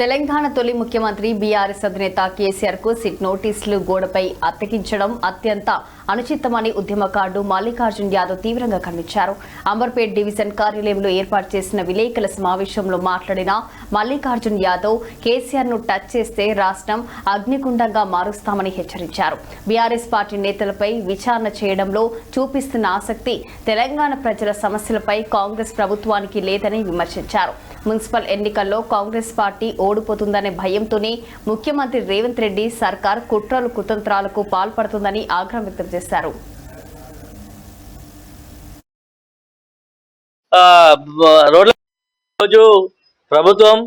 తెలంగాణ తొలి ముఖ్యమంత్రి బీఆర్ఎస్ అధినేత కేసీఆర్ కు సిట్ నోటీసులు గోడపై అతికించడం అత్యంత అనుచితమని ఉద్యమకారుడు మల్లికార్జున్ యాదవ్ తీవ్రంగా ఖండించారు. అంబర్పేట్ డివిజన్ కార్యాలయంలో ఏర్పాటు చేసిన విలేకరుల సమావేశంలో మాట్లాడిన మల్లికార్జున్ యాదవ్ కేసీఆర్ ను టచ్ చేస్తే రాష్ట్రం అగ్నిగుండంగా మారుస్తామని హెచ్చరించారు. బీఆర్ఎస్ పార్టీ నేతలపై విచారణ చేయడంలో చూపిస్తున్న ఆసక్తి తెలంగాణ ప్రజల సమస్యలపై కాంగ్రెస్ ప్రభుత్వానికి లేదని విమర్శించారు. మున్సిపల్ ఎన్నికల్లో కాంగ్రెస్ పార్టీ ఓడిపోతుందనే భయంతోనే ముఖ్యమంత్రి రేవంత్ రెడ్డి సర్కార్ కుట్రలు కుతంత్రాలకు పాల్పడుతుందని ఆగ్రహం వ్యక్తం చేశారు. రోజు ప్రభుత్వం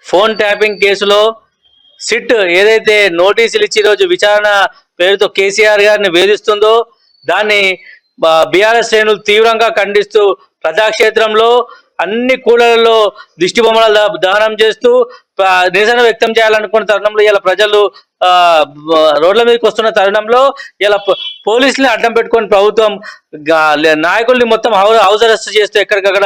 ఫోన్ ట్యాపింగ్ కేసులో సిట్ ఏదైతే నోటీసులు ఇచ్చి రోజు విచారణ పేరుతో కేసీఆర్ గారిని వేధిస్తుందో దాన్ని బీఆర్ఎస్ శ్రేణులు తీవ్రంగా ఖండిస్తూ ప్రజాక్షేత్రంలో అన్ని కూడలలో దిష్టి బొమ్మల దహనం చేస్తూ నిరసన వ్యక్తం చేయాలనుకున్న తరుణంలో ఇలా ప్రజలు రోడ్ల మీదకి వస్తున్న తరుణంలో ఇలా పోలీసుల్ని అడ్డం పెట్టుకొని ప్రభుత్వం నాయకుల్ని మొత్తం హౌస్ అరెస్ట్ చేస్తూ ఎక్కడికక్కడ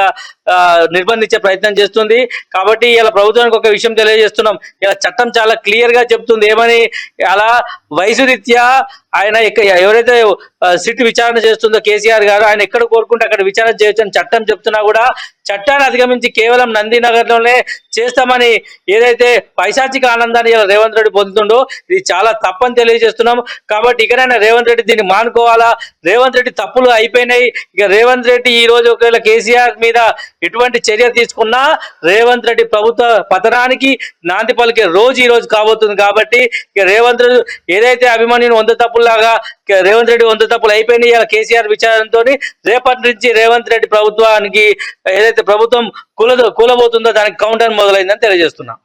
నిర్బంధించే ప్రయత్నం చేస్తుంది. కాబట్టి ఇలా ప్రభుత్వానికి ఒక విషయం తెలియజేస్తున్నాం. ఇలా చట్టం చాలా క్లియర్ గా చెప్తుంది ఏమని, అలా వయసు రీత్యా ఆయన ఎవరైతే సిట్ విచారణ చేస్తుందో కేసీఆర్ గారు ఆయన ఎక్కడ కోరుకుంటే అక్కడ విచారణ చేయొచ్చు అని చట్టం చెప్తున్నా కూడా చట్టాన్ని అధిగమించి కేవలం నందీనగర్ లోనే చేస్తామని ఏదైతే పైశాచిక ఆనందాన్ని ఇలా రేవంత్ రెడ్డి పొందుతుండో ఇది చాలా తప్పని తెలియజేస్తున్నాం. కాబట్టి ఇకనైనా రేవంత్ రెడ్డి దీన్ని మానుకోవాలా. రేవంత్ రెడ్డి తప్పులు అయిపోయినాయి. ఇక రేవంత్ రెడ్డి ఈ రోజు ఒకవేళ కేసీఆర్ మీద ఎటువంటి చర్య తీసుకున్నా రేవంత్ రెడ్డి ప్రభుత్వ పతనానికి నాంది పలికే రోజు ఈ రోజు కాబోతుంది. కాబట్టి ఇక రేవంత్ రెడ్డి ఏదైతే అభిమన్యుని వంద తప్పుల్లాగా రేవంత్ రెడ్డి వంద తప్పులు అయిపోయినాయి ఇలా కేసీఆర్ విచారణతో రేపటి నుంచి రేవంత్ రెడ్డి ప్రభుత్వానికి ఏదైతే ప్రభుత్వం కూలబోతుందో దానికి కౌంటర్ మొదలైందని తెలియజేస్తున్నా.